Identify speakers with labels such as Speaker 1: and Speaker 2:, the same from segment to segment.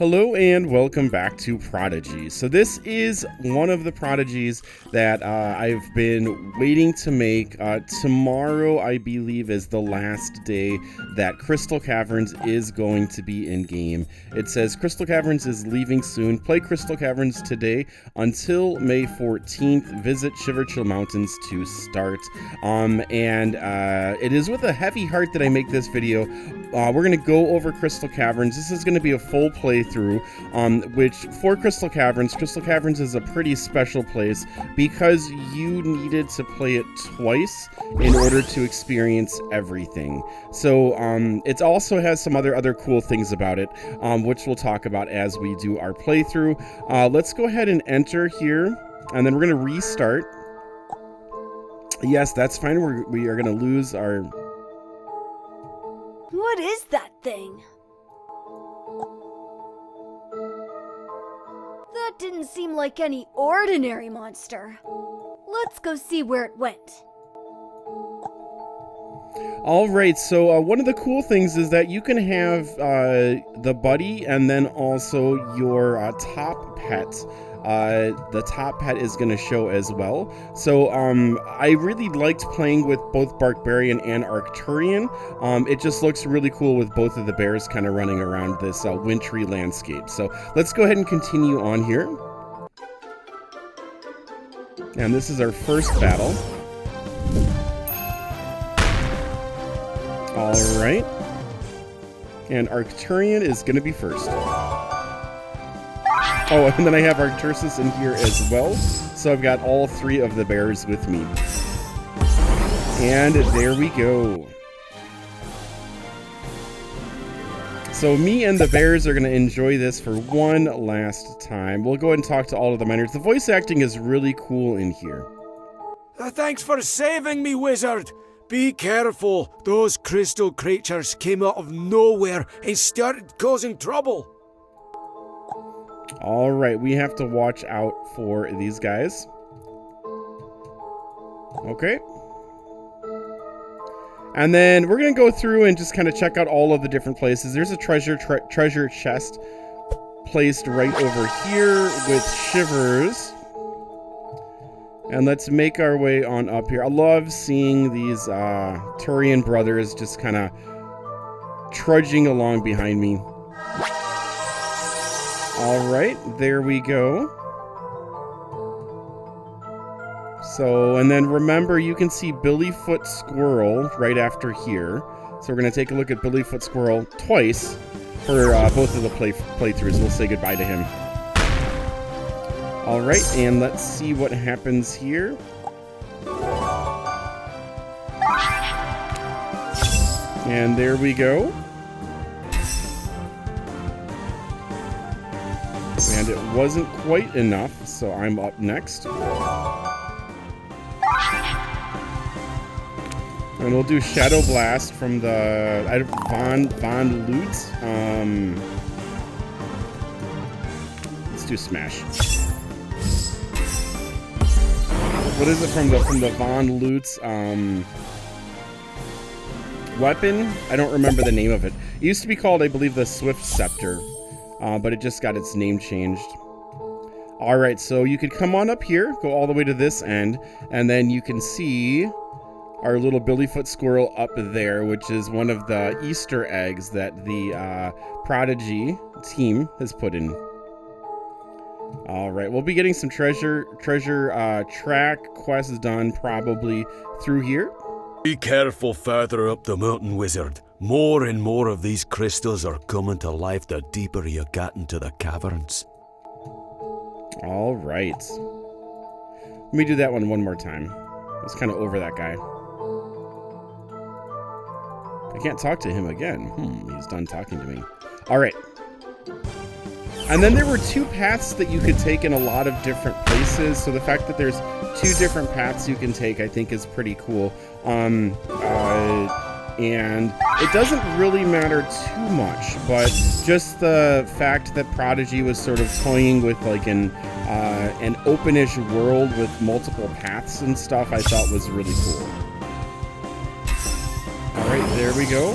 Speaker 1: Hello and welcome back to Prodigy. So this is one of the Prodigies that I've been waiting to make. Tomorrow, I believe, is the last day that Crystal Caverns is going to be in game. It says Crystal Caverns is leaving soon. Play Crystal Caverns today until May 14th. Visit Shiverchill Mountains to start. It is with a heavy heart that I make this video. We're going to go over Crystal Caverns. This is going to be a full playthrough, which for Crystal Caverns is a pretty special place because you needed to play it twice in order to experience everything. So it also has some other cool things about it, which we'll talk about as we do our playthrough. Let's go ahead and enter here, and then we're going to restart. Yes, that's fine. We are going to lose our...
Speaker 2: What is that thing? That didn't seem like any ordinary monster. Let's go see where it went.
Speaker 1: Alright, so one of the cool things is that you can have the buddy and then also your top pet. The top pet is going to show as well. So I really liked playing with both Barbarian and Arcturian. It just looks really cool with both of the bears kind of running around this wintry landscape. So let's go ahead and continue on here. And this is our first battle. Alright. And Arcturian is going to be first. Oh, and then I have Arcturus in here as well. So I've got all three of the bears with me. And there we go. So me and the bears are going to enjoy this for one last time. We'll go ahead and talk to all of the miners. The voice acting is really cool in here.
Speaker 3: Thanks for saving me, wizard. Be careful. Those crystal creatures came out of nowhere and started causing trouble.
Speaker 1: Alright, we have to watch out for these guys. Okay. And then we're going to go through and just kind of check out all of the different places. There's a treasure chest placed right over here with Shivers. And let's make our way on up here. I love seeing these Turian brothers just kind of trudging along behind me. Alright, there we go. So, and then remember, you can see Billyfoot Squirrel right after here. So we're going to take a look at Billyfoot Squirrel twice for both of the playthroughs. We'll say goodbye to him. Alright, and let's see what happens here. And there we go. And it wasn't quite enough, so I'm up next. And we'll do Shadow Blast from the Von Lutz. Let's do Smash. What is it from the Von Lutz weapon? I don't remember the name of it. It used to be called, I believe, the Swift Scepter. But it just got its name changed. Alright, so you could come on up here, go all the way to this end, and then you can see our little Billyfoot Squirrel up there, which is one of the Easter eggs that the Prodigy team has put in. Alright, we'll be getting some treasure track quests done probably through here.
Speaker 3: Be careful further up the mountain, wizard. More and more of these crystals are coming to life the deeper you get into the caverns.
Speaker 1: All right. Let me do that one more time. I was kind of over that guy. I can't talk to him again. He's done talking to me. All right. And then there were two paths that you could take in a lot of different places. So the fact that there's two different paths you can take, I think, is pretty cool. And it doesn't really matter too much, but just the fact that Prodigy was sort of toying with like an openish world with multiple paths and stuff, I thought was really cool. All right, there we go.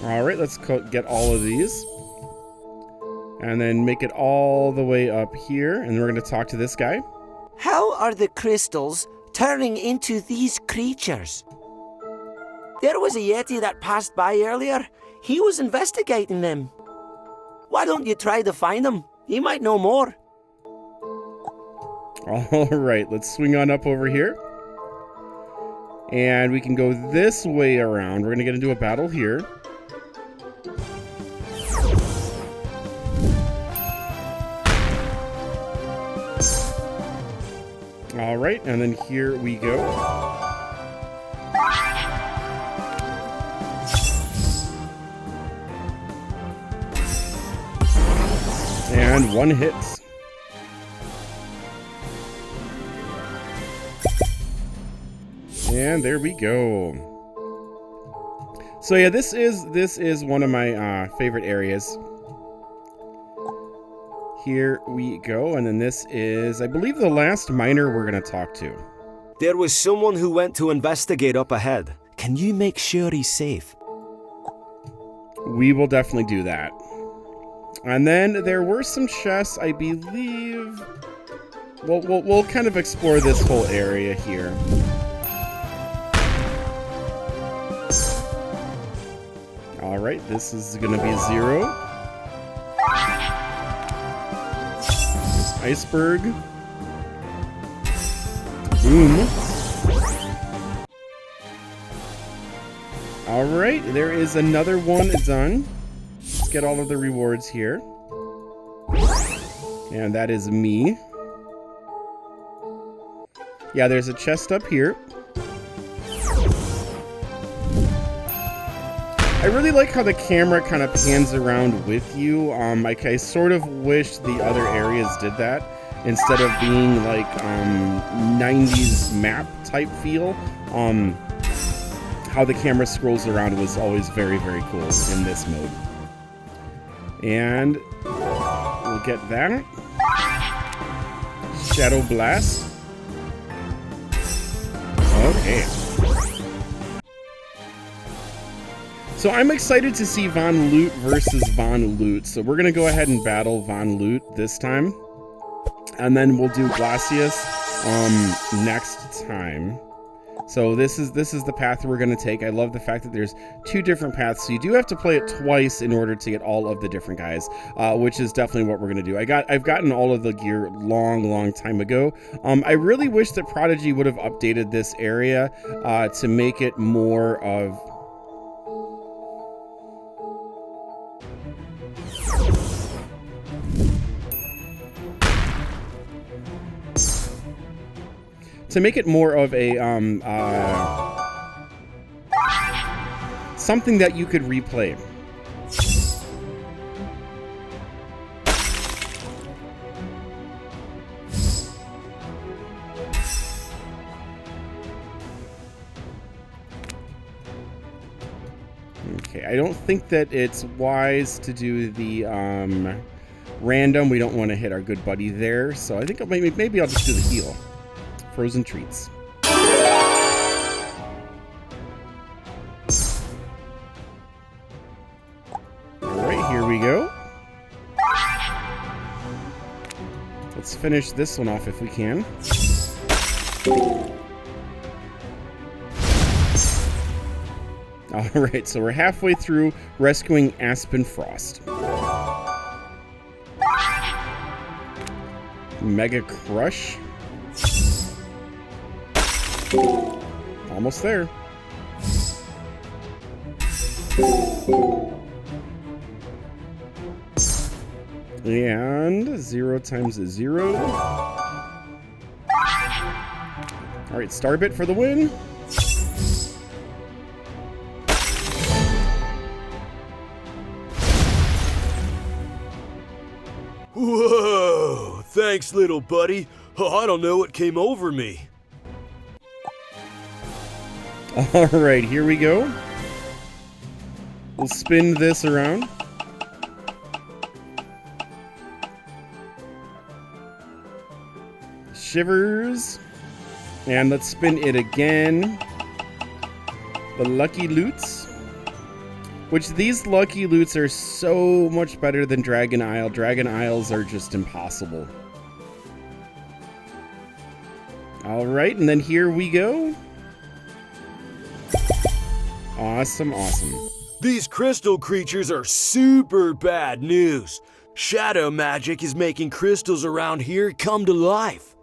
Speaker 1: All right, let's get all of these. And then make it all the way up here. And we're going to talk to this guy.
Speaker 4: How are the crystals turning into these creatures? There was a yeti that passed by earlier. He was investigating them. Why don't you try to find him? He might know more.
Speaker 1: All right, let's swing on up over here. And we can go this way around. We're going to get into a battle here. All right, and then here we go. And one hit. And there we go. So yeah, this is one of my favorite areas. Here we go, and then this is, I believe, the last miner we're going to talk to.
Speaker 3: There was someone who went to investigate up ahead. Can you make sure he's safe?
Speaker 1: We will definitely do that. And then there were some chests, I believe. We'll kind of explore this whole area here. All right, this is going to be 0. Iceberg. Boom. All right, there is another one done. Let's get all of the rewards here. And that is me. Yeah, there's a chest up here. I really like how the camera kind of pans around with you. I sort of wish the other areas did that instead of being like 90s map type feel. How the camera scrolls around was always very, very cool in this mode. And we'll get that. Shadow Blast. Okay. So I'm excited to see Von Loot versus Von Loot. So we're going to go ahead and battle Von Loot this time. And then we'll do Glacius next time. So this is the path we're going to take. I love the fact that there's 2 different paths. So you do have to play it twice in order to get all of the different guys, which is definitely what we're going to do. I've gotten all of the gear long time ago. I really wish that Prodigy would have updated this area to make it more of... to make it more of a something that you could replay. Okay, I don't think that it's wise to do the random. We don't want to hit our good buddy there, so I think maybe I'll just do the heal. Frozen treats. Alright, here we go. Let's finish this one off if we can. Alright, so we're halfway through rescuing Aspen Frost. Mega Crush. Almost there. And 0 times 0. Alright, Starbit for the win.
Speaker 3: Whoa! Thanks, little buddy. I don't know what came over me.
Speaker 1: Alright, here we go. We'll spin this around. Shivers. And let's spin it again. The Lucky Loots. Which these lucky loots are so much better than Dragon Isle. Dragon Isles are just impossible. Alright, and then here we go. Awesome, awesome.
Speaker 3: These crystal creatures are super bad news. Shadow magic is making crystals around here come to life.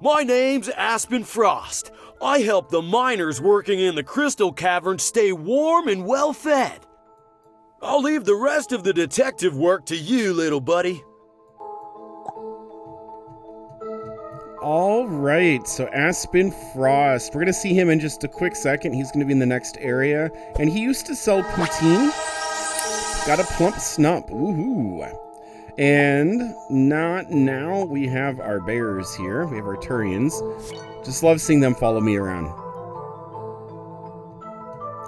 Speaker 3: My name's Aspen Frost. I help the miners working in the Crystal Caverns stay warm and well fed. I'll leave the rest of the detective work to you, little buddy.
Speaker 1: All right, so Aspen Frost. We're going to see him in just a quick second. He's going to be in the next area. And he used to sell poutine. Got a plump snup. Woohoo. And not now, we have our bears here. We have our Turians. Just love seeing them follow me around.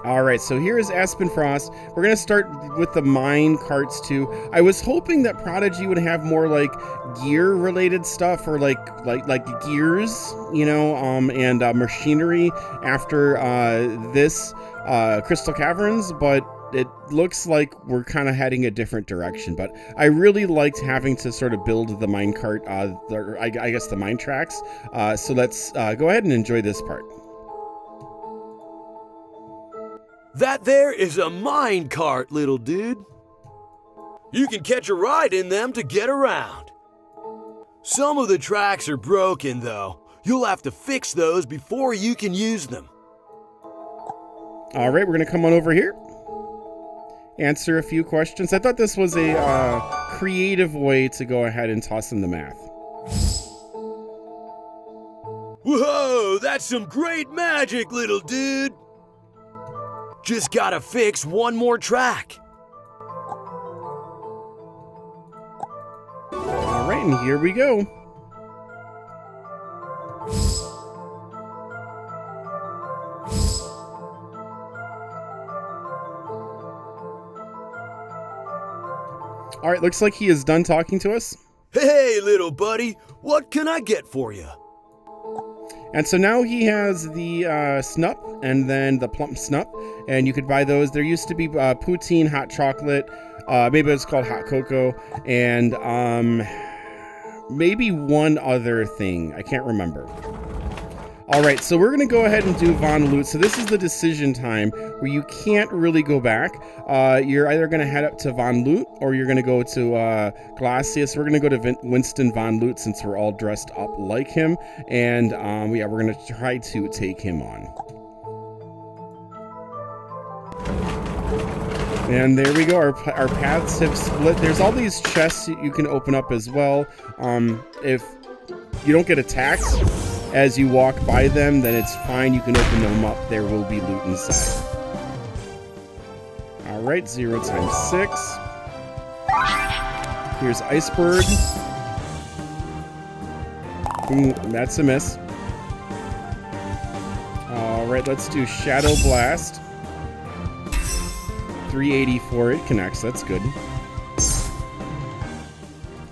Speaker 1: All right, so here is Aspen Frost. We're going to start with the mine carts too. I was hoping that Prodigy would have more like gear related stuff, or like gears, you know, and machinery after this Crystal Caverns, but it looks like we're kind of heading a different direction. But I really liked having to sort of build the minecart, I guess the mine tracks. So let's go ahead and enjoy this part.
Speaker 3: That there is a mine cart, little dude. You can catch a ride in them to get around. Some of the tracks are broken, though. You'll have to fix those before you can use them.
Speaker 1: All right, we're going to come on over here. Answer a few questions. I thought this was a creative way to go ahead and toss in the math.
Speaker 3: Whoa, that's some great magic, little dude. Just gotta fix one more track.
Speaker 1: All right, and here we go. All right, looks like he is done talking to us.
Speaker 3: Hey, little buddy, what can I get for you?
Speaker 1: And so now he has the snup and then the plump snup, and you could buy those. There used to be poutine, hot chocolate, maybe it's called hot cocoa, and maybe one other thing. I can't remember. All right, so we're going to go ahead and do Von Loot. So this is the decision time where you can't really go back. You're either going to head up to Von Loot or you're going to go to Glacius. We're going to go to Winston Von Loot since we're all dressed up like him. And yeah, we're going to try to take him on. And there we go. Our paths have split. There's all these chests you can open up as well. If you don't get attacked as you walk by them, then it's fine. You can open them up. There will be loot inside. All right, 0 times 6. Here's Iceberg. That's a miss. All right, let's do Shadow Blast. 384. It connects. That's good.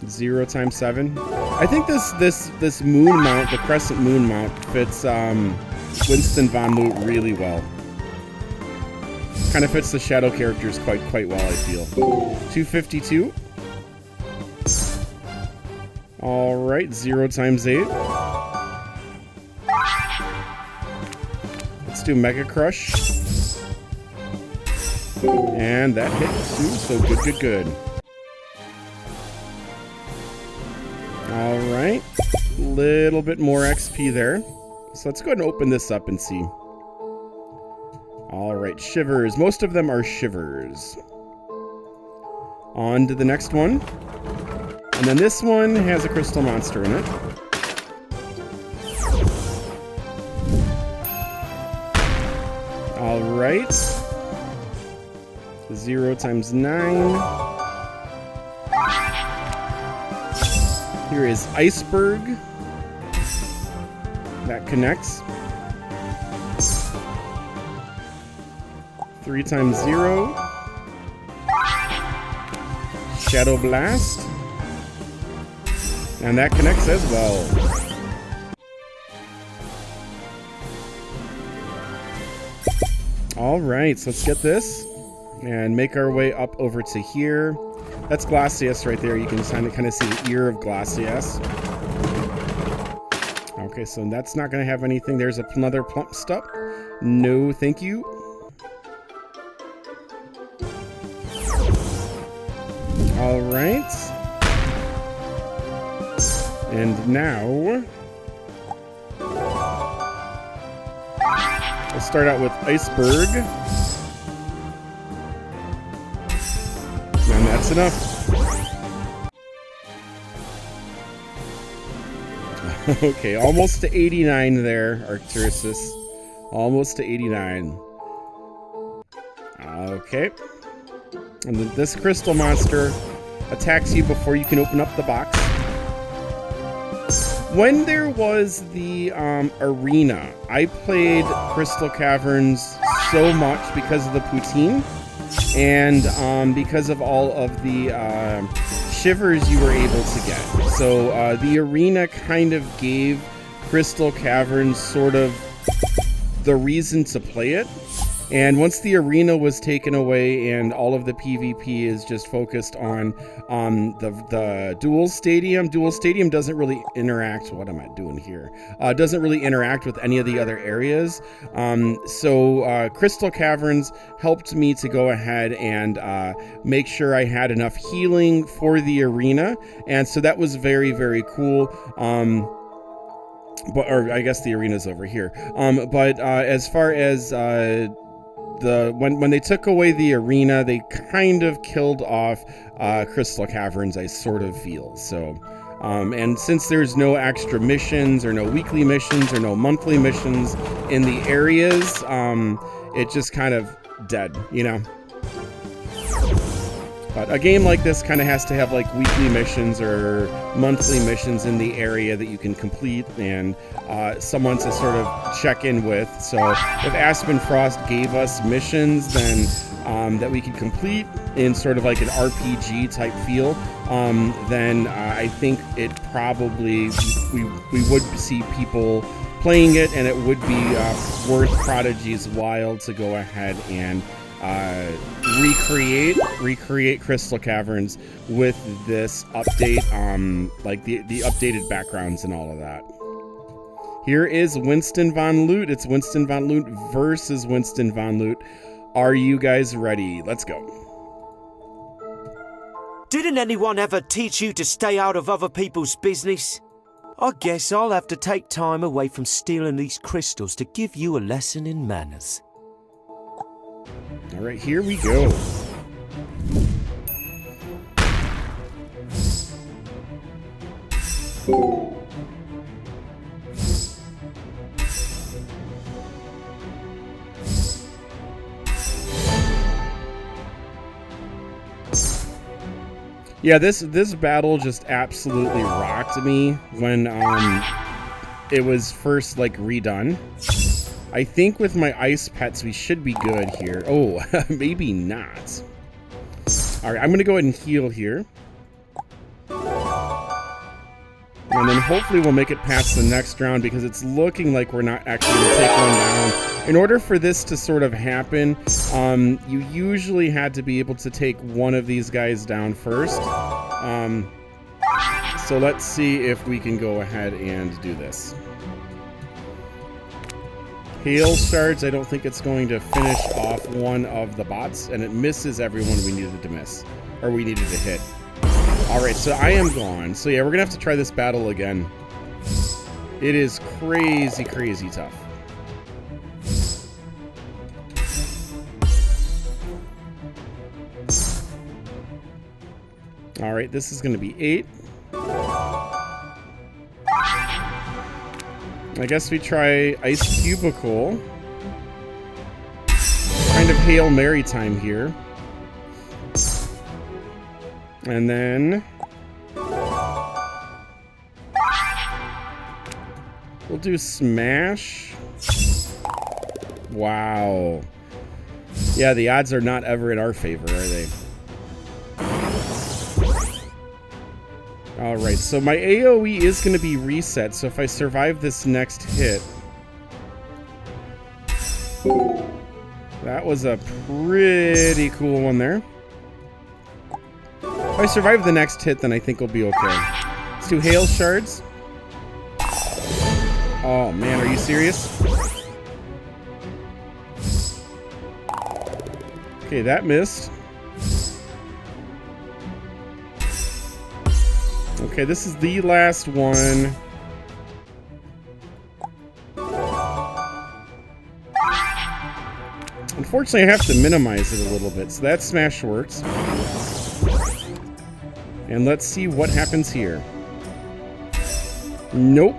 Speaker 1: 0 times 7. I think this moon mount, the crescent moon mount, fits Winston Von Loot really well. Kind of fits the shadow characters quite well, I feel. 252. All right, 0 times 8. Let's do Mega Crush. And that hit too, so good. All right, little bit more XP there. So let's go ahead and open this up and see. All right, shivers. Most of them are shivers. On to the next one. And then this one has a crystal monster in it. All right. 0 times 9. Here is Iceberg. That connects. 3 times 0. Shadow Blast. And that connects as well. All right, so let's get this. and make our way up over to here. That's Glacius right there. You can kind of see the ear of Glacius. Okay, so that's not going to have anything. There's another plump stub. No, thank you. All right. And now we'll start out with Iceberg. And that's enough. Okay, almost to 89 there, Arcturus. Almost to 89. Okay. And this crystal monster attacks you before you can open up the box. When there was the arena, I played Crystal Caverns so much because of the poutine and because of all of the shivers you were able to get. So the arena kind of gave Crystal Caverns sort of the reason to play it. And once the arena was taken away and all of the PvP is just focused on the dual stadium doesn't really interact. What am I doing here? Doesn't really interact with any of the other areas. So Crystal Caverns helped me to go ahead and make sure I had enough healing for the arena. And so that was very, very cool. Or I guess the arena's over here. But as far as when they took away the arena, they kind of killed off Crystal Caverns, I sort of feel. So, and since there's no extra missions or no weekly missions or no monthly missions in the areas, it just kind of dead, you know? But a game like this kind of has to have like weekly missions or monthly missions in the area that you can complete and someone to sort of check in with. So if Aspen Frost gave us missions then that we could complete in sort of like an RPG type feel, then I think it probably, we would see people playing it, and it would be worth Prodigy's while to go ahead and recreate Crystal Caverns with this update, like the updated backgrounds and all of that. Here is Winston Von Loot. It's Winston Von Loot versus Winston Von Loot. Are you guys ready? Let's go.
Speaker 4: Didn't anyone ever teach you to stay out of other people's business? I guess I'll have to take time away from stealing these crystals to give you a lesson in manners.
Speaker 1: All right, here we go. Yeah, this battle just absolutely rocked me when it was first like redone. I think with my ice pets we should be good here. Oh, maybe not. All right, I'm gonna go ahead and heal here. And then hopefully we'll make it past the next round because it's looking like we're not actually gonna take one down. In order for this to sort of happen, you usually had to be able to take one of these guys down first. So let's see if we can go ahead and do this. Hail shards, I don't think it's going to finish off one of the bots, and it misses everyone we needed to miss, or we needed to hit. All right, so I am gone. So yeah, we're gonna have to try this battle again. It is crazy, crazy tough. All right, this is gonna be 8. I guess we try Ice Cubicle. Kind of Hail Mary time here. And then we'll do Smash. Wow. Yeah, the odds are not ever in our favor, are they? Alright, so my AoE is going to be reset, so if I survive this next hit... That was a pretty cool one there. If I survive the next hit, then I think we'll be okay. Let's do hail shards. Oh man, are you serious? Okay, that missed. Okay, this is the last one. Unfortunately, I have to minimize it a little bit, so that smash works. And let's see what happens here. Nope.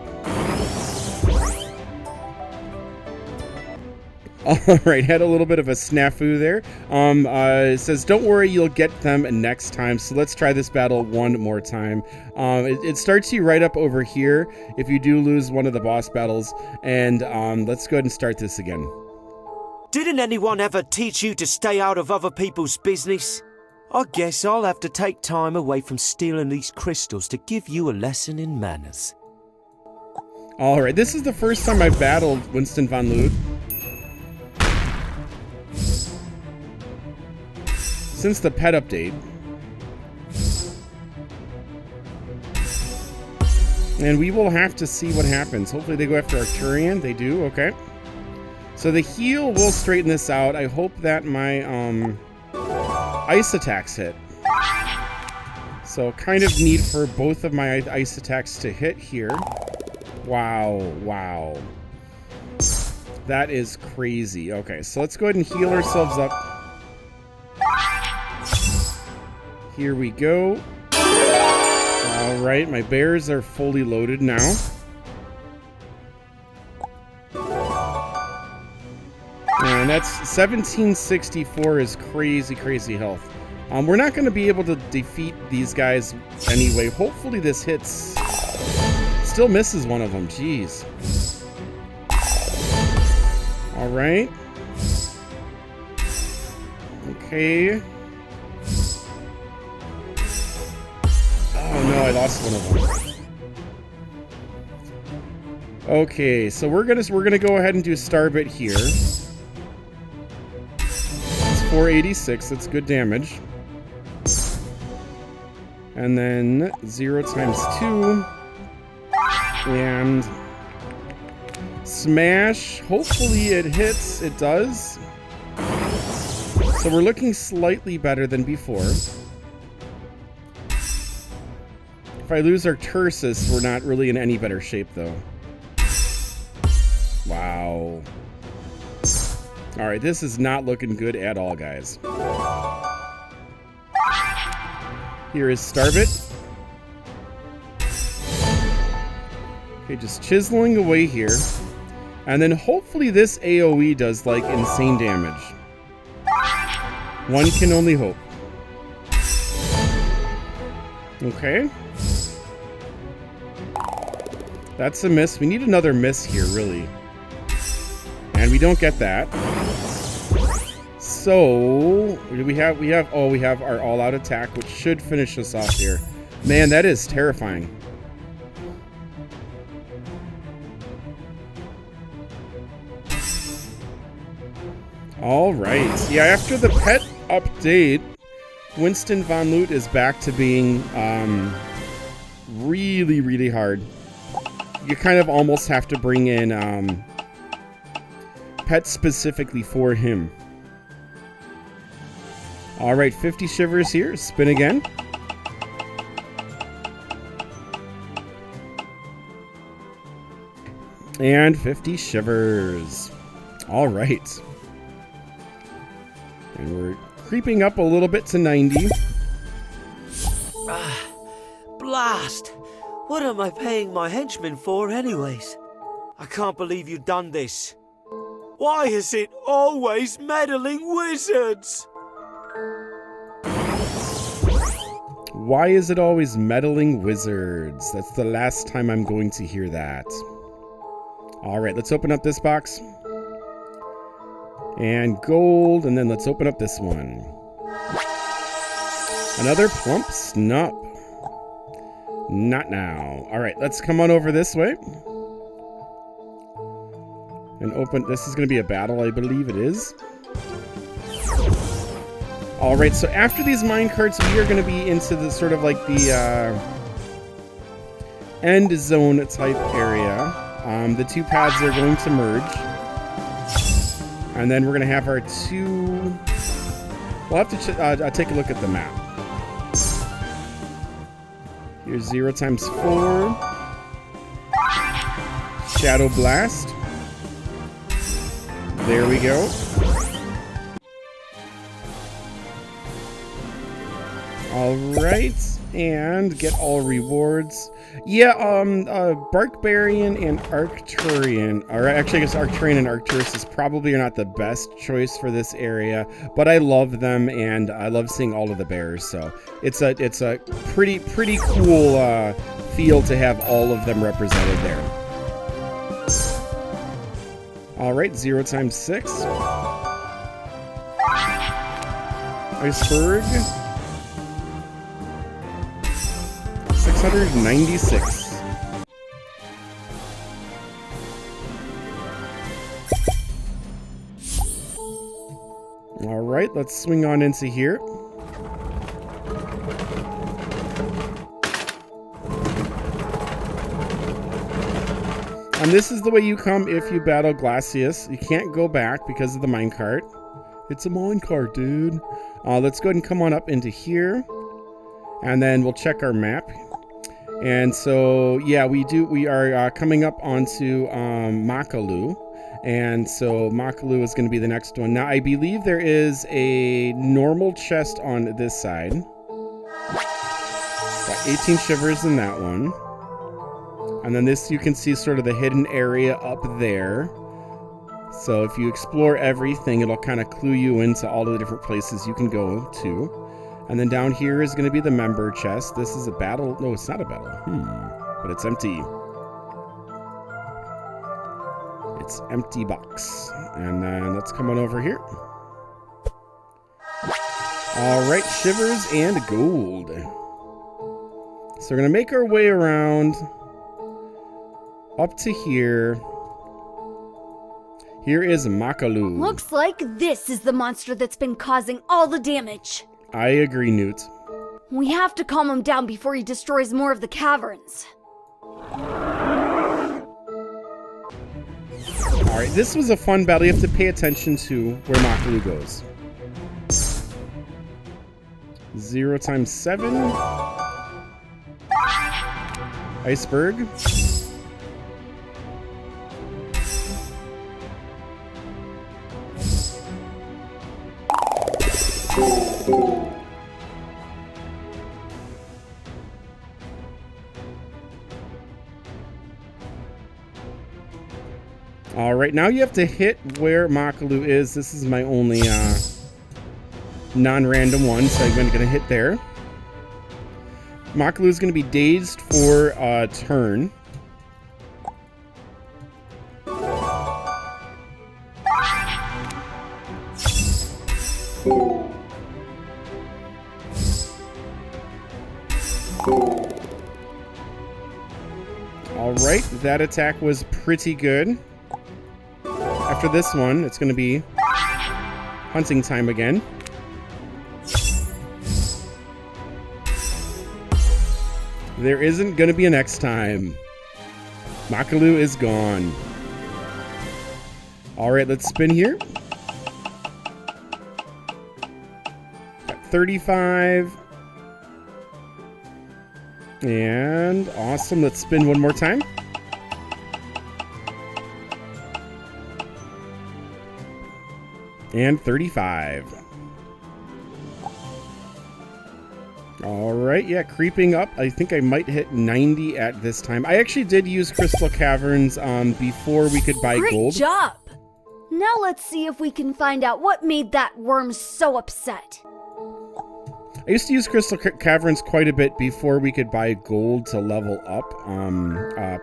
Speaker 1: Alright, had a little bit of a snafu there. It says, don't worry, you'll get them next time. So let's try this battle one more time. It starts you right up over here if you do lose one of the boss battles. And let's go ahead and start this again.
Speaker 4: Didn't anyone ever teach you to stay out of other people's business? I guess I'll have to take time away from stealing these crystals to give you a lesson in manners.
Speaker 1: Alright, this is the first time I've battled Winston von Lute since the pet update. And we will have to see what happens. Hopefully they go after Arcturian. They do, okay. So the heal will straighten this out. I hope that my ice attacks hit. So kind of need for both of my ice attacks to hit here. Wow, wow. That is crazy. Okay, so let's go ahead and heal ourselves up. Here we go. All right, my bears are fully loaded now. And that's 1764 is crazy, crazy health. We're not going to be able to defeat these guys anyway. Hopefully this hits. Still misses one of them. Jeez. All right. Okay. Oh no, I lost one of them. Okay, so we're gonna go ahead and do Starbit here. It's 486. That's good damage. And then 0 times 2. And smash. Hopefully it hits. It does. So we're looking slightly better than before. If I lose our Tursus, we're not really in any better shape, though. Wow. Alright, this is not looking good at all, guys. Here is Starbit. Okay, just chiseling away here. And then hopefully this AoE does, like, insane damage. One can only hope. Okay. That's a miss. We need another miss here, really. And we don't get that. So, we have our all-out attack, which should finish us off here. Man, that is terrifying. All right. Yeah, after the pet update, Winston von Lute is back to being really, really hard. You kind of almost have to bring in pets specifically for him. All right, 50 shivers here. Spin again. And 50 shivers. All right. And we're creeping up a little bit to 90.
Speaker 4: Blast! What am I paying my henchmen for anyways? I can't believe you've done this. Why is it always meddling wizards?
Speaker 1: Why is it always meddling wizards? That's the last time I'm going to hear that. All right, let's open up this box. And gold, and then let's open up this one. Another plump snup. Not now. All right, let's come on over this way. And open, this is going to be a battle, I believe it is. All right, so after these mine carts, we are going to be into the sort of like the end zone type area. The two paths are going to merge. And then we're going to have our two... We'll have to take a look at the map. Here's 0 times 4. Shadow Blast. There we go. Alright, and get all rewards. Yeah, Barkbarian and Arcturian, or actually I guess Arcturian and Arcturus probably are not the best choice for this area, but I love them and I love seeing all of the bears, so it's a pretty cool feel to have all of them represented there. Alright, 0 times 6. Iceberg. 696. All right, let's swing on into here. And this is the way you come if you battle Glacius. You can't go back because of the minecart. It's a minecart, dude. Let's go ahead and come on up into here. And then we'll check our map. And so, yeah, we are coming up onto Makalu. And so Makalu is going to be the next one. Now, I believe there is a normal chest on this side. Got 18 shivers in that one. And then this, you can see sort of the hidden area up there. So if you explore everything, it'll kind of clue you into all of the different places you can go to. And then down here is going to be the member chest. This is a battle. No, it's not a battle. But it's empty. It's empty box. And then let's come on over here. All right, shivers and gold. So we're going to make our way around up to here. Here is Makalu.
Speaker 2: Looks like this is the monster that's been causing all the damage.
Speaker 1: I agree, Newt.
Speaker 2: We have to calm him down before he destroys more of the caverns.
Speaker 1: Alright, this was a fun battle. You have to pay attention to where Makalu goes. 0 times 7. Iceberg. All right, now you have to hit where Makalu is. This is my only non-random one, so I'm going to hit there. Makalu is going to be dazed for a turn. All right, that attack was pretty good. After this one, it's going to be hunting time again. There isn't going to be a next time. Makalu is gone. All right, let's spin here. Got 35. And awesome. Let's spin one more time. And 35. All right, yeah, creeping up. I think I might hit 90 at this time. I actually did use Crystal Caverns before we could buy gold.
Speaker 2: Great job! Now let's see if we can find out what made that worm so upset.
Speaker 1: I used to use Crystal Caverns quite a bit before we could buy gold to level up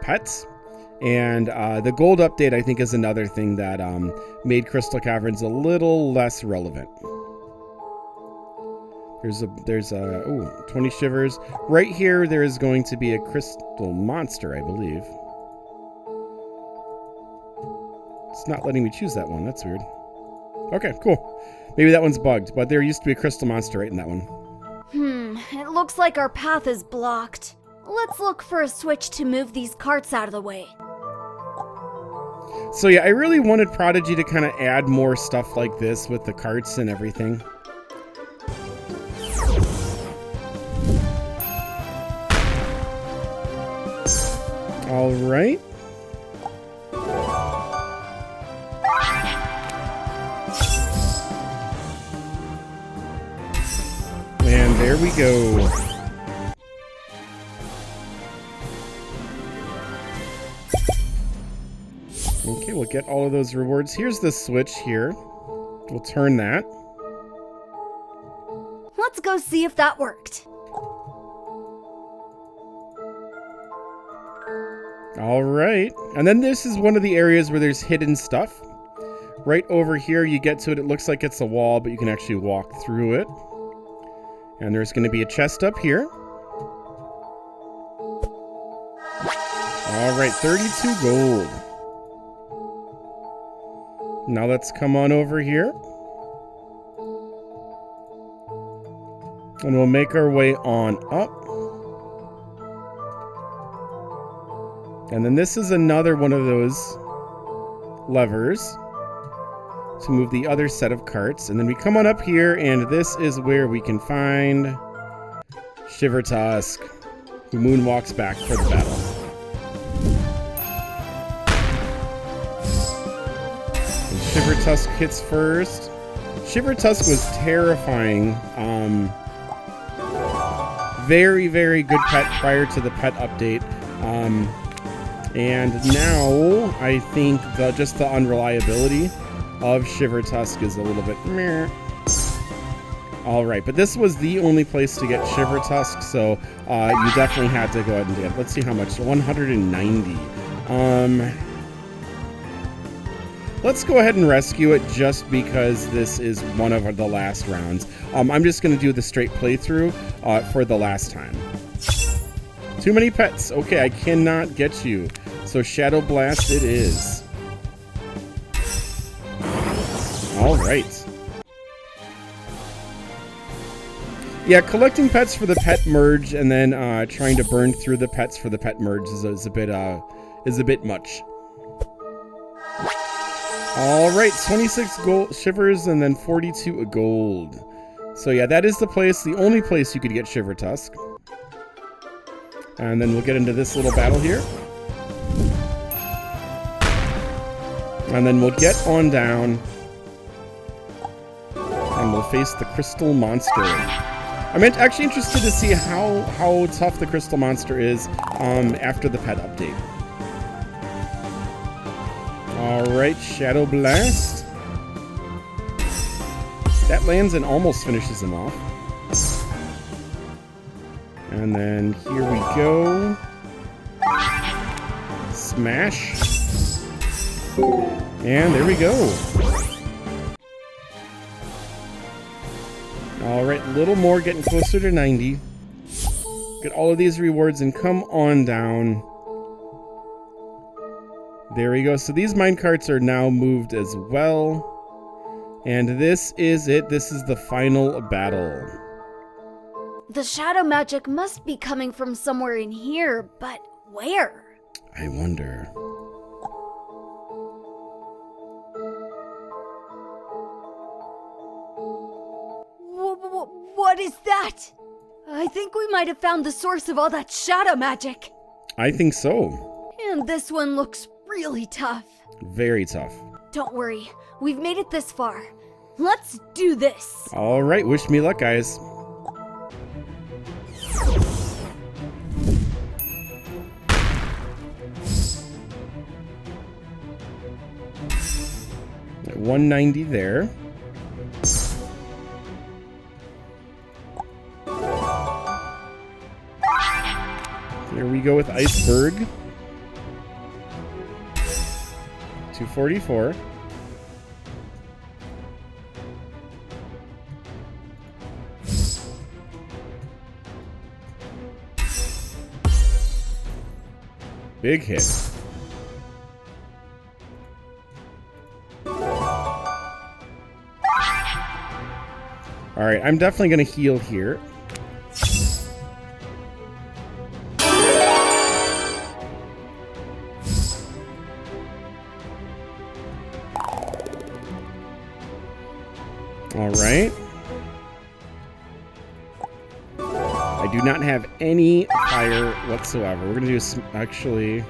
Speaker 1: pets. And the gold update, I think, is another thing that made Crystal Caverns a little less relevant. There's 20 shivers. Right here, there is going to be a crystal monster, I believe. It's not letting me choose that one. That's weird. Okay, cool. Maybe that one's bugged, but there used to be a crystal monster right in that one.
Speaker 2: It looks like our path is blocked. Let's look for a switch to move these carts out of the way.
Speaker 1: So yeah, I really wanted Prodigy to kind of add more stuff like this with the carts and everything. All right. And there we go. Okay, we'll get all of those rewards. Here's the switch here. We'll turn that.
Speaker 2: Let's go see if that worked.
Speaker 1: All right. And then this is one of the areas where there's hidden stuff. Right over here, you get to it. It looks like it's a wall, but you can actually walk through it. And there's going to be a chest up here. All right, 32 gold. Now let's come on over here. And we'll make our way on up. And then this is another one of those levers to move the other set of carts. And then we come on up here, and this is where we can find Shiver Tusk, who moonwalks back for the battle. And Shiver Tusk hits first. Shiver Tusk was terrifying. Very, very good pet prior to the pet update. And now I think just the unreliability of Shiver Tusk is a little bit meh. All right, but this was the only place to get Shiver Tusk, so you definitely had to go ahead and get it. Let's see how much. 190. Let's go ahead and rescue it just because this is one of the last rounds. I'm just going to do the straight playthrough for the last time. Too many pets. Okay, I cannot get you. So Shadow Blast it is. All right. Yeah, collecting pets for the pet merge and then trying to burn through the pets for the pet merge is a bit much. All right, 26 gold shivers and then 42 gold. So yeah, that is the place, the only place you could get Shiver Tusk. And then we'll get into this little battle here. And then we'll get on down. And we'll face the Crystal Monster. I'm actually interested to see how tough the Crystal Monster is after the pet update. Alright, Shadow Blast. That lands and almost finishes him off. And then here we go. Smash. And there we go. Alright, a little more, getting closer to 90. Get all of these rewards and come on down. There we go. So these minecarts are now moved as well. And this is it. This is the final battle.
Speaker 2: The shadow magic must be coming from somewhere in here, but where?
Speaker 1: I wonder.
Speaker 2: What is that? I think we might have found the source of all that shadow magic.
Speaker 1: I think so.
Speaker 2: And this one looks really tough.
Speaker 1: Very tough.
Speaker 2: Don't worry, we've made it this far. Let's do this.
Speaker 1: All right, wish me luck, guys. At 190 there. Here we go with Iceberg. 244. Big hit. All right, I'm definitely going to heal here. All right. I do not have any fire whatsoever. We're going to do actually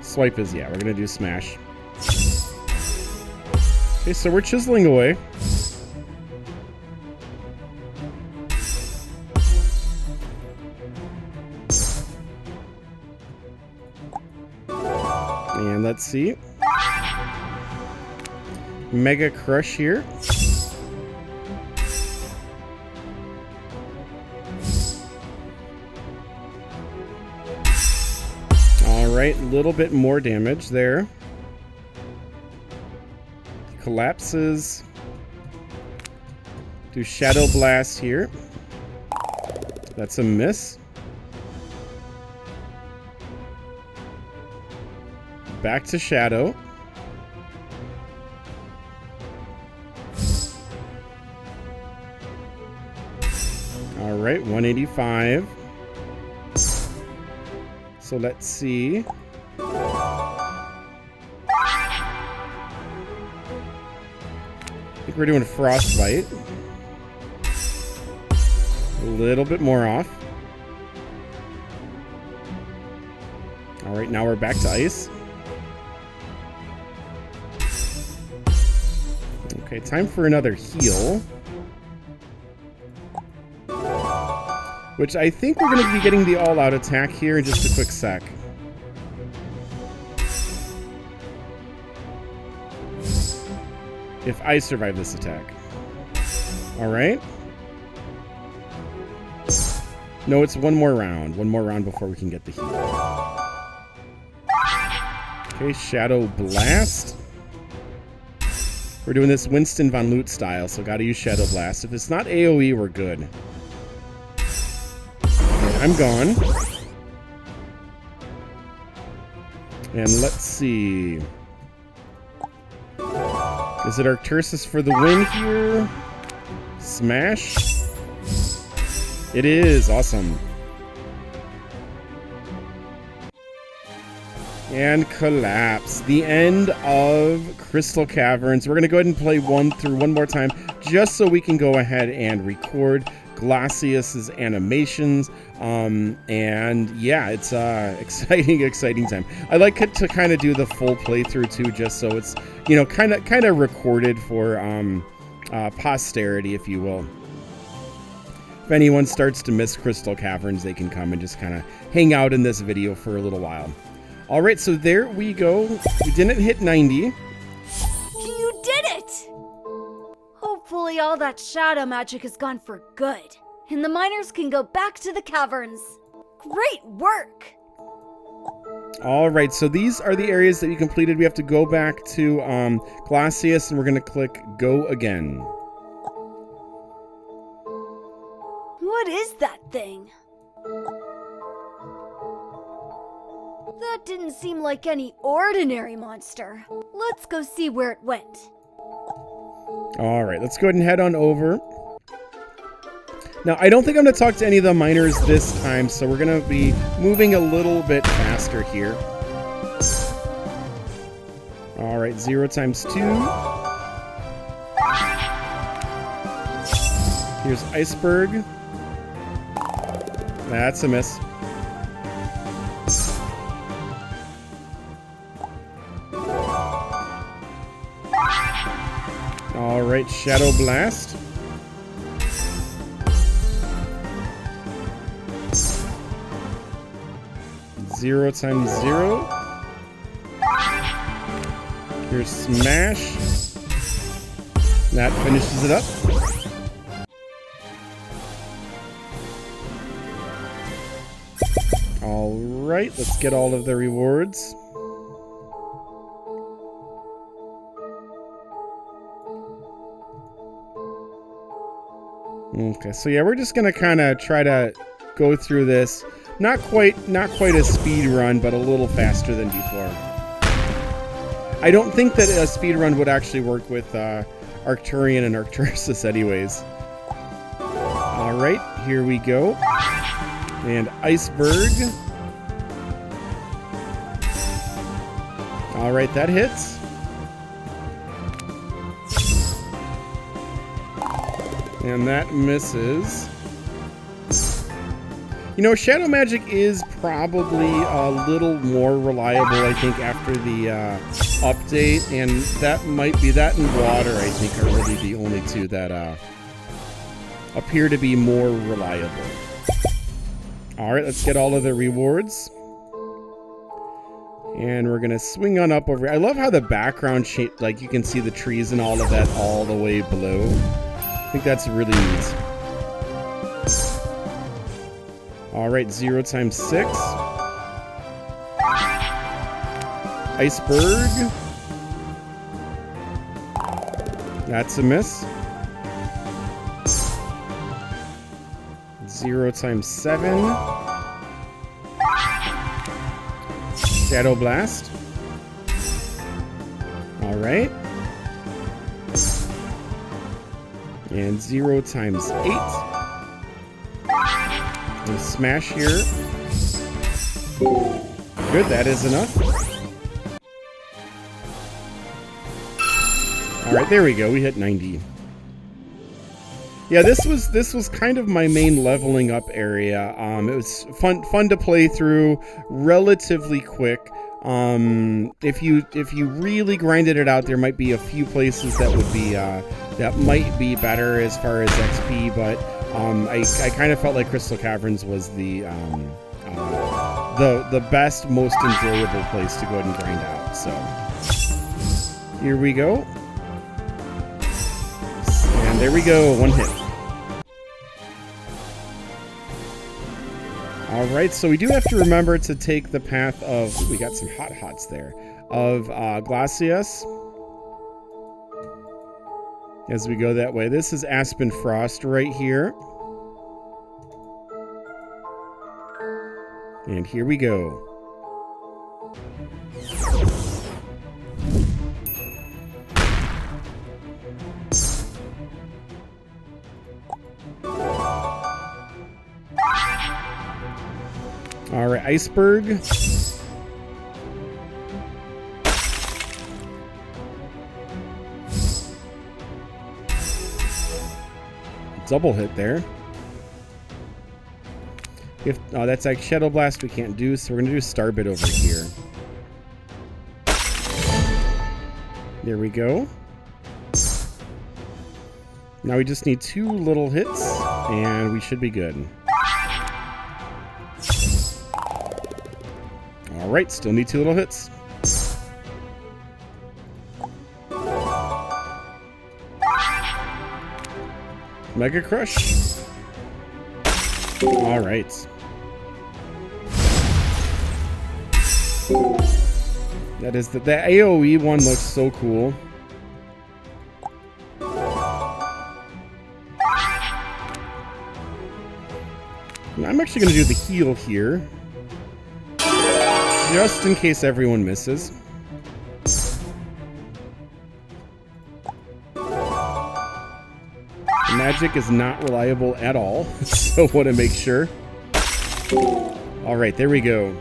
Speaker 1: swipe is, yeah, we're going to do smash. Okay, so we're chiseling away. And let's see. Mega Crush here. Alright, a little bit more damage there. Collapses. Do Shadow Blast here. That's a miss. Back to Shadow. Alright, 185. So let's see. I think we're doing Frostbite. A little bit more off. Alright, now we're back to Ice. Okay, time for another heal. Which I think we're going to be getting the all-out attack here in just a quick sec. If I survive this attack. Alright. No, it's one more round. One more round before we can get the heal. Okay, Shadow Blast. We're doing this Winston Von Loot style, so gotta use Shadow Blast. If it's not AoE, we're good. I'm gone. And let's see. Is it Arcturus for the win here? Smash? It is. Awesome. And collapse. The end of Crystal Caverns. We're going to go ahead and play through one more time just so we can go ahead and record Glacius's animations. And yeah, it's exciting time. I like it to kind of do the full playthrough too, just so it's, you know, kind of recorded for posterity, if you will. If anyone starts to miss Crystal Caverns, they can come and just kind of hang out in this video for a little while. All right, so there we go. We didn't hit 90.
Speaker 2: You did it! Hopefully all that shadow magic is gone for good, and the miners can go back to the caverns. Great work!
Speaker 1: All right, so these are the areas that we completed. We have to go back to Glacius, and we're going to click Go Again.
Speaker 2: What is that thing? That didn't seem like any ordinary monster. Let's go see where it went.
Speaker 1: All right, let's go ahead and head on over. Now, I don't think I'm going to talk to any of the miners this time, so we're going to be moving a little bit faster here. All right, 0 times 2. Here's Iceberg. That's a miss. All right, Shadow Blast. Zero times 0. Here's Smash. That finishes it up. All right, let's get all of the rewards. Okay, so yeah, we're just gonna kind of try to go through this. Not quite a speed run, but a little faster than before. I don't think that a speed run would actually work with Arcturian and Arcturus anyways. Alright, here we go. And Iceberg. Alright, that hits. And that misses. You know, Shadow Magic is probably a little more reliable, I think, after the update. And that might be, that and Water, I think, are really the only two that appear to be more reliable. Alright, let's get all of the rewards. And we're gonna swing on up over. I love how the background shape, like you can see the trees and all of that all the way below. I think that's really neat. Alright, 0 times 6. Iceberg. That's a miss. 0 times 7. Shadow Blast. Alright. And 0 times 8. And smash here. Good, that is enough. Alright, there we go. We hit 90. Yeah, this was kind of my main leveling up area. It was fun to play through, relatively quick. If you really grinded it out, there might be a few places that would be that might be better as far as XP, but I kind of felt like Crystal Caverns was the best, most enjoyable place to go ahead and grind out. So here we go. And there we go, 1 hit. Alright, so we do have to remember to take the path of... Ooh, we got some hots there. Of Glacius. As we go that way. This is Aspen Frost right here. And here we go. Alright, Iceberg. Double hit there. Oh, that's like Shadow Blast we can't do, so we're going to do Starbit over here. There we go. Now we just need 2 little hits, and we should be good. Alright, still need 2 little hits. Mega Crush. Alright. That is the AoE one looks so cool. I'm actually going to do the heal here. Just in case everyone misses. Magic is not reliable at all, so want to make sure. Alright, there we go.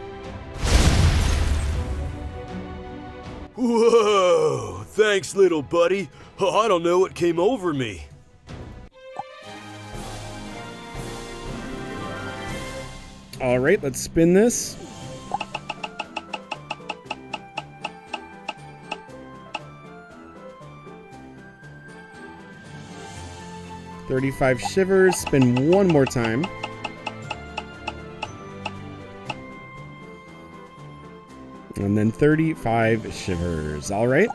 Speaker 3: Whoa! Thanks, little buddy. I don't know what came over me.
Speaker 1: Alright, let's spin this. $35 shivers, spin one more time. And then 35 shivers. Alright.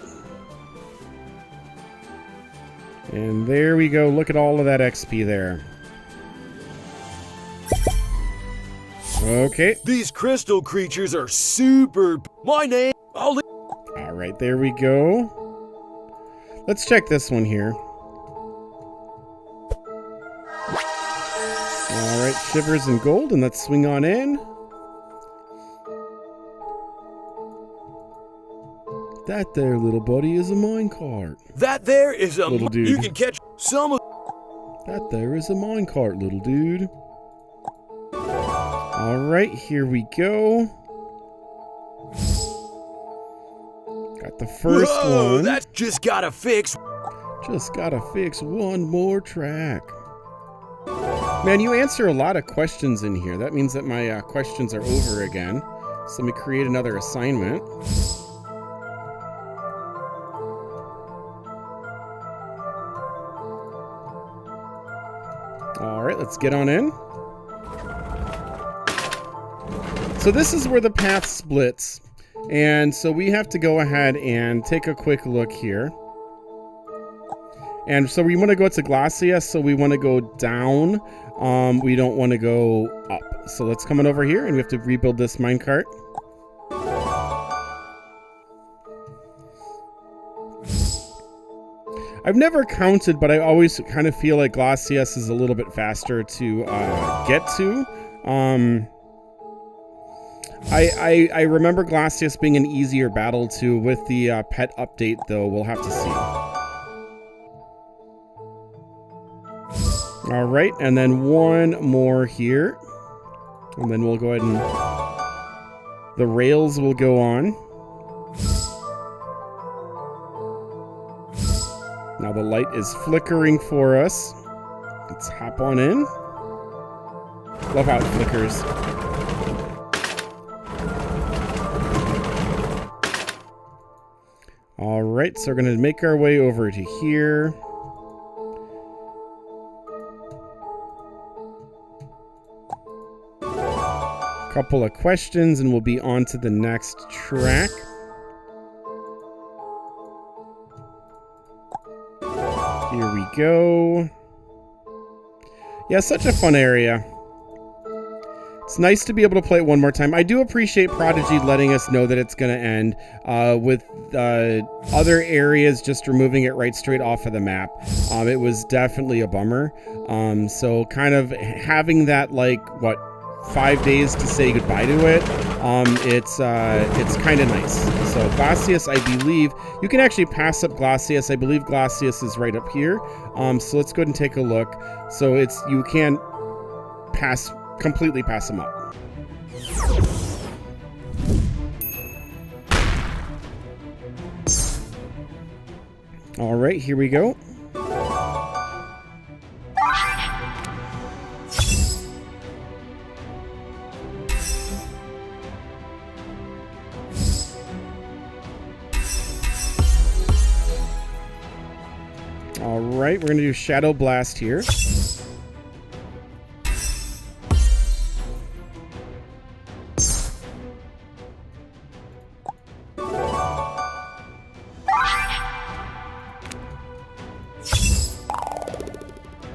Speaker 1: And there we go. Look at all of that XP there. Okay.
Speaker 3: These crystal creatures are super... My name...
Speaker 1: Alright, there we go. Let's check this one here. Alright, shivers and gold, and let's swing on in. That there, little buddy, is a minecart.
Speaker 3: That there is a
Speaker 1: Little dude.
Speaker 3: You can catch some of.
Speaker 1: That there is a minecart, little dude. Alright, here we go. Got the first
Speaker 3: Whoa,
Speaker 1: one.
Speaker 3: that's just gotta fix.
Speaker 1: Just gotta fix one more track. Man, you answer a lot of questions in here. That means that my questions are over again. So let me create another assignment. Alright, let's get on in. So this is where the path splits. And so we have to go ahead and take a quick look here. And so we want to go to Glacius, so we want to go down. We don't want to go up. So let's come on over here, and we have to rebuild this minecart. I've never counted, but I always kind of feel like Glacius is a little bit faster to get to. I remember Glacius being an easier battle too. With the pet update, though, we'll have to see. All right, and then one more here. And then we'll go ahead and... the rails will go on. Now the light is flickering for us. Let's hop on in. Love how it flickers. All right, so we're going to make our way over to here. Couple of questions and we'll be on to the next track. Here we go. Yeah, such a fun area. It's nice to be able to play it one more time. I do appreciate Prodigy letting us know that it's going to end, with other areas just removing it right straight off of the map. It was definitely a bummer. So kind of having that, like, 5 days to say goodbye to it, it's kind of nice. So Glacius, I believe you can actually pass up Glacius. I believe Glacius is right up here. So let's go ahead and take a look. So you can completely pass them up. All right, here we go. All right, we're going to do Shadow Blast here.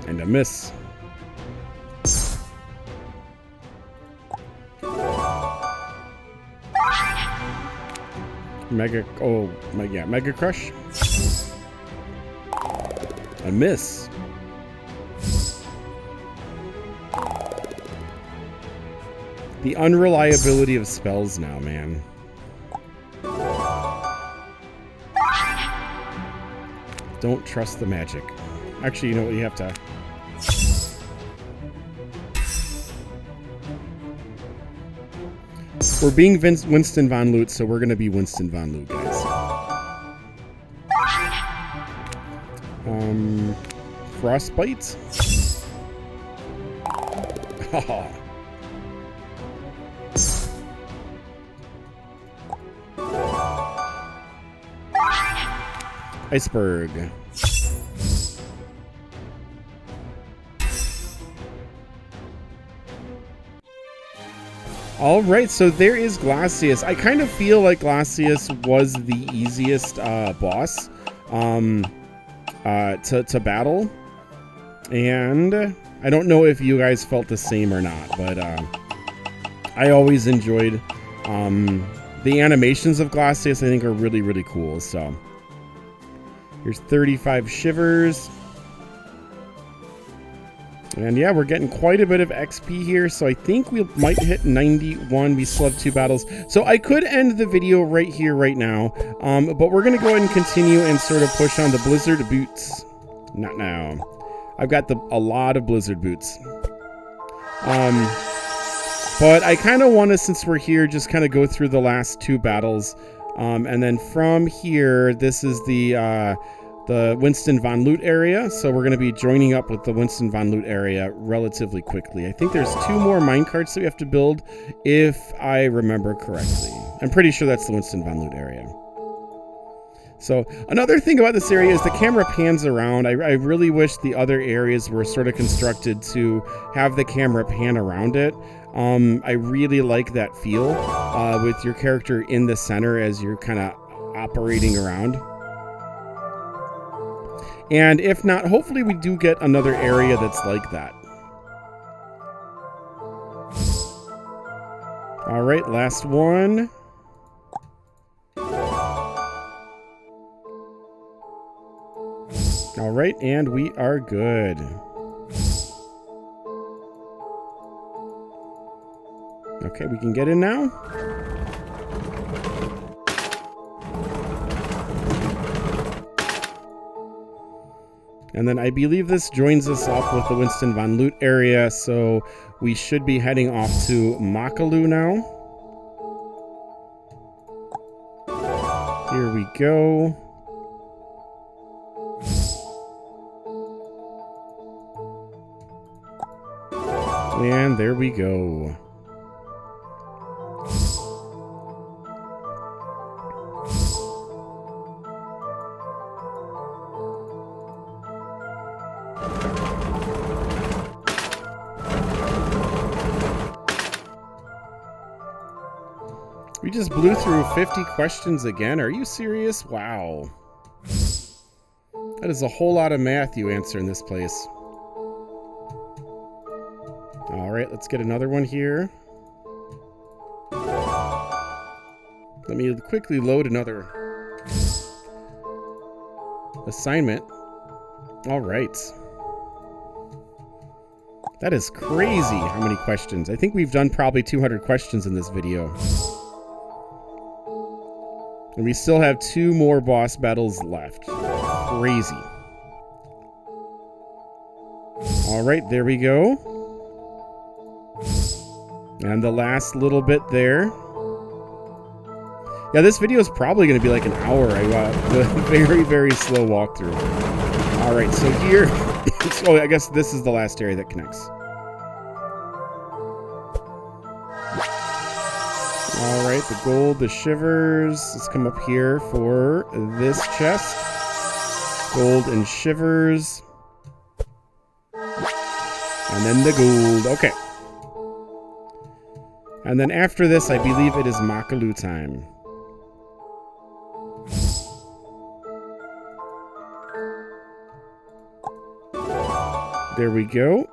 Speaker 1: And a miss. Mega Crush. A miss. The unreliability of spells now, man. Don't trust the magic. Actually, you know what? You have to... We're being Winston Von Loot, so we're going to be Winston Von Loot, guys. Frostbite? Iceberg. All right, so there is Glacius. I kind of feel like Glacius was the easiest boss to battle. And I don't know if you guys felt the same or not, but I always enjoyed the animations of Glacius. I think are really, really cool. So here's 35 shivers. And yeah, we're getting quite a bit of XP here, so I think we might hit 91. We still have 2 battles. So I could end the video right here, right now, but we're going to go ahead and continue and sort of push on the Blizzard boots. Not now. I've got a lot of Blizzard boots. But I kind of want to, since we're here, just kind of go through the last 2 battles. And then from here, this is the Winston Von Loot area, so we're going to be joining up with the Winston Von Loot area relatively quickly. I think there's 2 more minecarts that we have to build, if I remember correctly. I'm pretty sure that's the Winston Von Loot area. So another thing about this area is the camera pans around. I really wish the other areas were sort of constructed to have the camera pan around it. I really like that feel with your character in the center as you're kind of operating around. And if not, hopefully we do get another area that's like that. All right, last one. All right, and we are good. Okay, we can get in now. And then I believe this joins us up with the Winston Von Loot area, so we should be heading off to Makalu now. Here we go. And there we go. We just blew through 50 questions again. Are you serious? Wow. That is a whole lot of math you answer in this place. All right, let's get another one here. Let me quickly load another assignment. All right. That is crazy how many questions. I think we've done probably 200 questions in this video. And we still have 2 more boss battles left. Crazy. All right, there we go. And the last little bit there. Yeah, this video is probably going to be like an hour. I got a very, very slow walkthrough. All right, so here... so I guess this is the last area that connects. All right, the gold, the shivers. Let's come up here for this chest. Gold and shivers. And then the gold. Okay. And then after this, I believe it is Makalu time. There we go.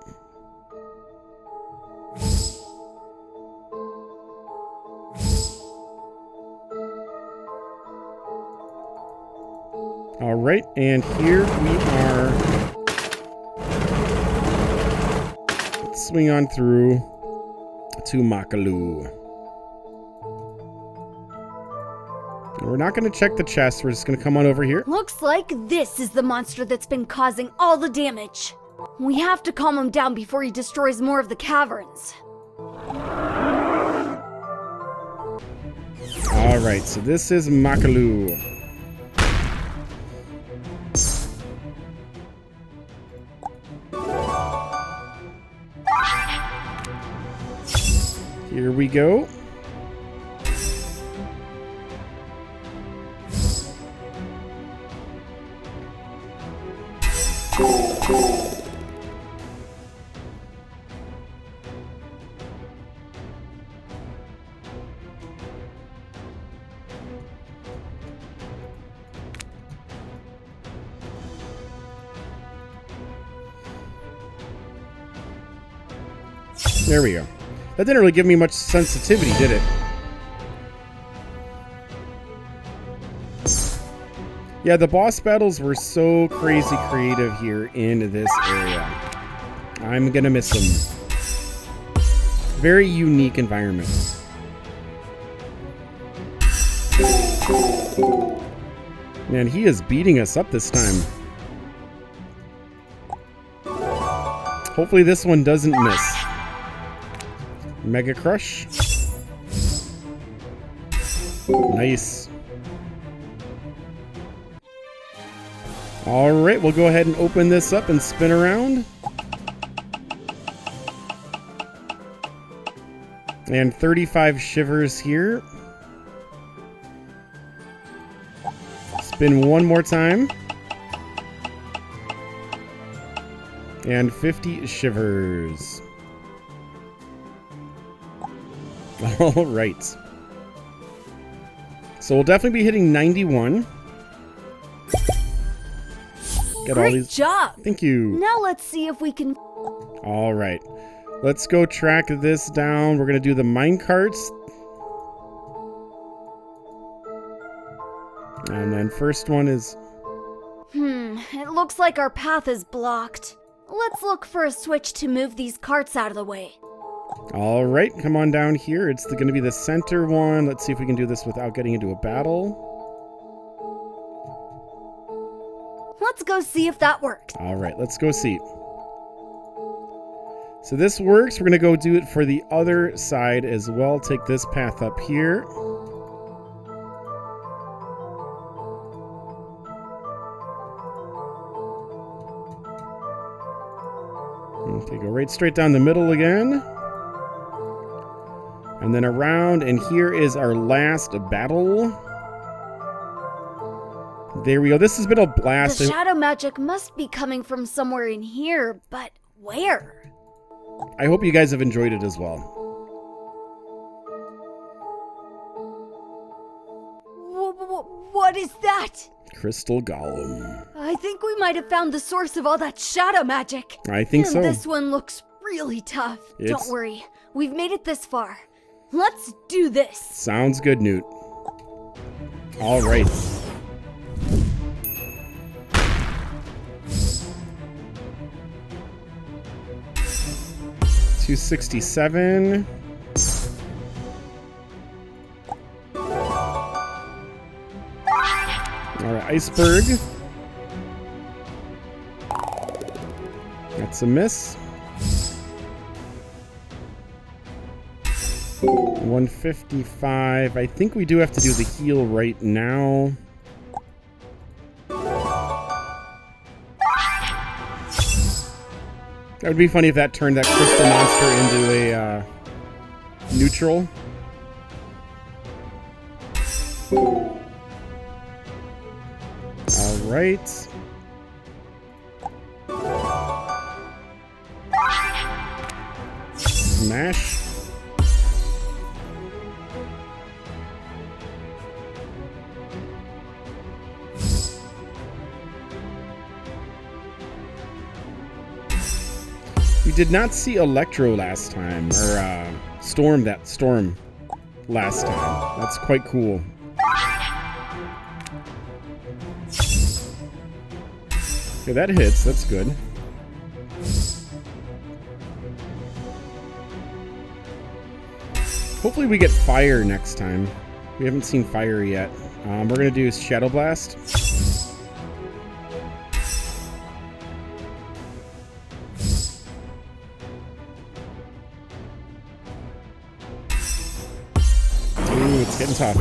Speaker 1: All right, and here we are. Let's swing on through to Makalu. We're not going to check the chest. We're just going to come on over here.
Speaker 2: Looks like this is the monster that's been causing all the damage. We have to calm him down before he destroys more of the caverns.
Speaker 1: All right, so this is Makalu. Here we go. There we go. That didn't really give me much sensitivity, did it? Yeah, the boss battles were so crazy creative here in this area. I'm gonna miss him. Very unique environment. Man, he is beating us up this time. Hopefully this one doesn't miss. Mega Crush. Nice. Alright, we'll go ahead and open this up and spin around. And 35 shivers here. Spin one more time. And 50 shivers. Alright. So we'll definitely be hitting 91. Get all
Speaker 2: Great
Speaker 1: these.
Speaker 2: job!
Speaker 1: Thank you.
Speaker 2: Now let's see if we can...
Speaker 1: Alright. Let's go track this down. We're going to do the minecarts. And then first one is...
Speaker 2: It looks like our path is blocked. Let's look for a switch to move these carts out of the way.
Speaker 1: Alright, come on down here. It's going to be the center one. Let's see if we can do this without getting into a battle.
Speaker 2: Let's go see if that works.
Speaker 1: Alright, let's go see. So this works. We're going to go do it for the other side as well. Take this path up here. Okay, go right straight down the middle again. And then around, and here is our last battle. There we go. This has been a blast.
Speaker 2: The shadow magic must be coming from somewhere in here, but where?
Speaker 1: I hope you guys have enjoyed it as well.
Speaker 2: What is that?
Speaker 1: Crystal Golem.
Speaker 2: I think we might have found the source of all that shadow magic.
Speaker 1: I think so.
Speaker 2: This one looks really tough. Don't worry. We've made it this far. Let's do this.
Speaker 1: Sounds good, Newt. All right. $267. All right, Iceberg. That's a miss. 155. I think we do have to do the heal right now. That would be funny if that turned that crystal monster into a neutral. All right. Smash. We did not see Electro last time, or Storm last time. That's quite cool. Okay, that hits. That's good. Hopefully we get fire next time. We haven't seen fire yet. We're going to do Shadow Blast. Ooh, it's getting tough.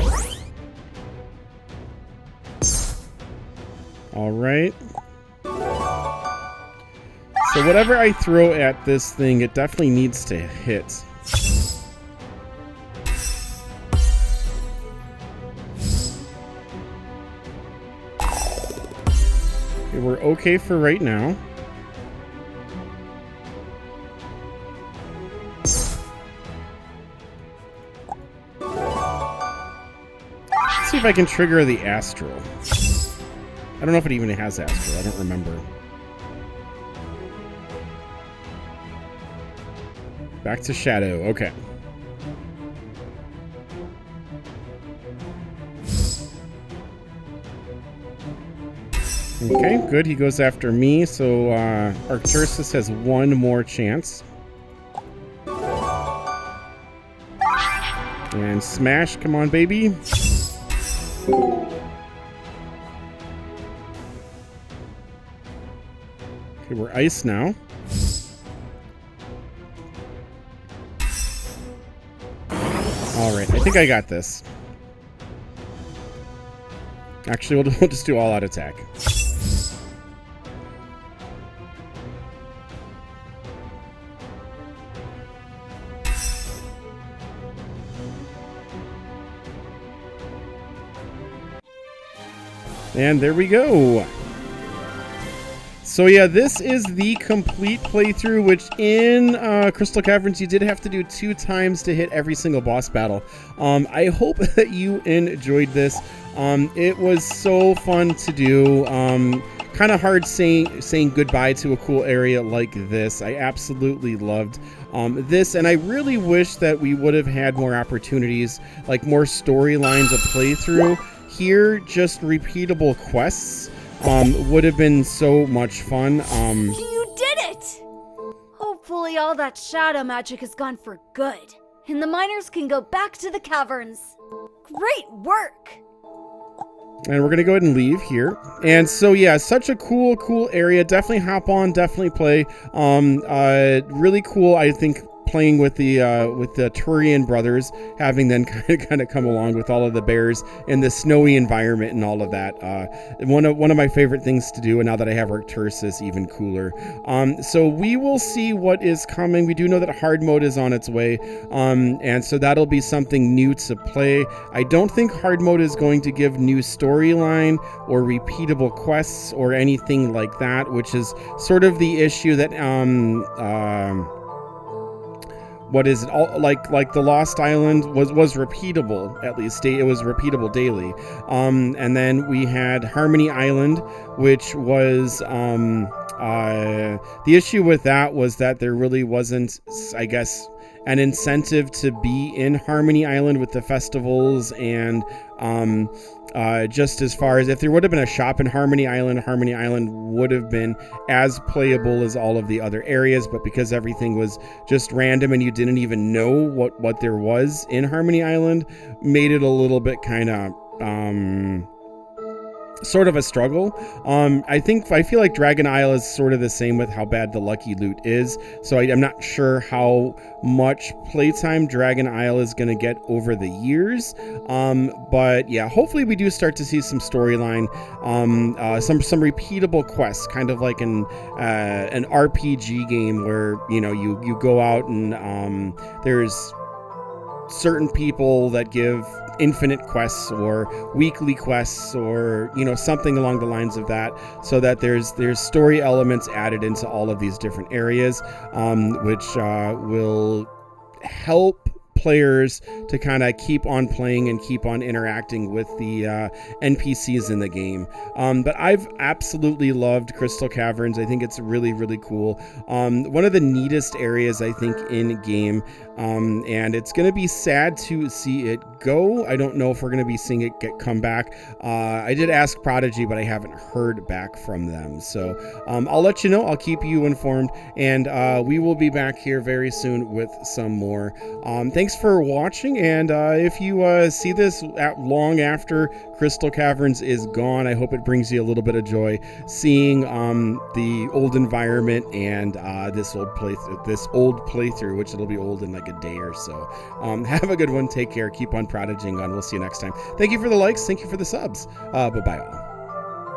Speaker 1: All right. So whatever I throw at this thing, it definitely needs to hit. Okay, we're okay for right now. Let's see if I can trigger the Astral. I don't know if it even has Astral. I don't remember. Back to Shadow. Okay. Okay, good. He goes after me, so Arcturus has one more chance. And smash, come on, baby. Okay, we're ice now. Alright, I think I got this. Actually, we'll just do all-out attack. And there we go. So yeah, this is the complete playthrough, which in Crystal Caverns you did have to do 2 times to hit every single boss battle. I hope that you enjoyed this. It was so fun to do. Kind of hard saying goodbye to a cool area like this. I absolutely loved this, and I really wish that we would have had more opportunities, like more storylines of playthrough. Here, just repeatable quests would have been so much fun.
Speaker 2: You did it! Hopefully all that shadow magic is gone for good, and the miners can go back to the caverns. Great work!
Speaker 1: And we're gonna go ahead and leave here. And so yeah, such a cool area. Definitely hop on, definitely play. Really cool, I think, playing with the Turian brothers, having them kind of come along with all of the bears in the snowy environment and all of that. One of my favorite things to do, and now that I have Arcturus, is even cooler. So we will see what is coming. We do know that hard mode is on its way, and so that'll be something new to play. I don't think hard mode is going to give new storyline or repeatable quests or anything like that, which is sort of the issue that what is it? All like the Lost Island was repeatable, at least it was repeatable daily. And then we had Harmony Island, which was the issue with that was that there really wasn't, I guess, an incentive to be in Harmony Island with the festivals, and just as far as if there would have been a shop in Harmony Island would have been as playable as all of the other areas, but because everything was just random and you didn't even know what there was in Harmony Island, made it a little bit kind of sort of a struggle. I feel like Dragon Isle is sort of the same with how bad the Lucky Loot is, so I'm not sure how much playtime Dragon Isle is going to get over the years, but yeah, hopefully we do start to see some storyline, some repeatable quests, kind of like an RPG game where you go out and there's certain people that give infinite quests or weekly quests, or something along the lines of that, so that there's story elements added into all of these different areas, which will help players to kind of keep on playing and keep on interacting with the NPCs in the game. But I've absolutely loved Crystal Caverns. I think it's really, really cool. One of the neatest areas, I think, in game, and it's going to be sad to see it go. I don't know if we're going to be seeing it come back. I did ask Prodigy, but I haven't heard back from them. So I'll let you know. I'll keep you informed, and we will be back here very soon with some more. Thanks for watching, and if you see this long after Crystal Caverns is gone, I hope it brings you a little bit of joy seeing the old environment and this old playthrough, which it'll be old in like a day or so. Have a good one. Take care. Keep on prodiging on. We'll see you next time. Thank you for the likes. Thank you for the subs. Bye-bye all.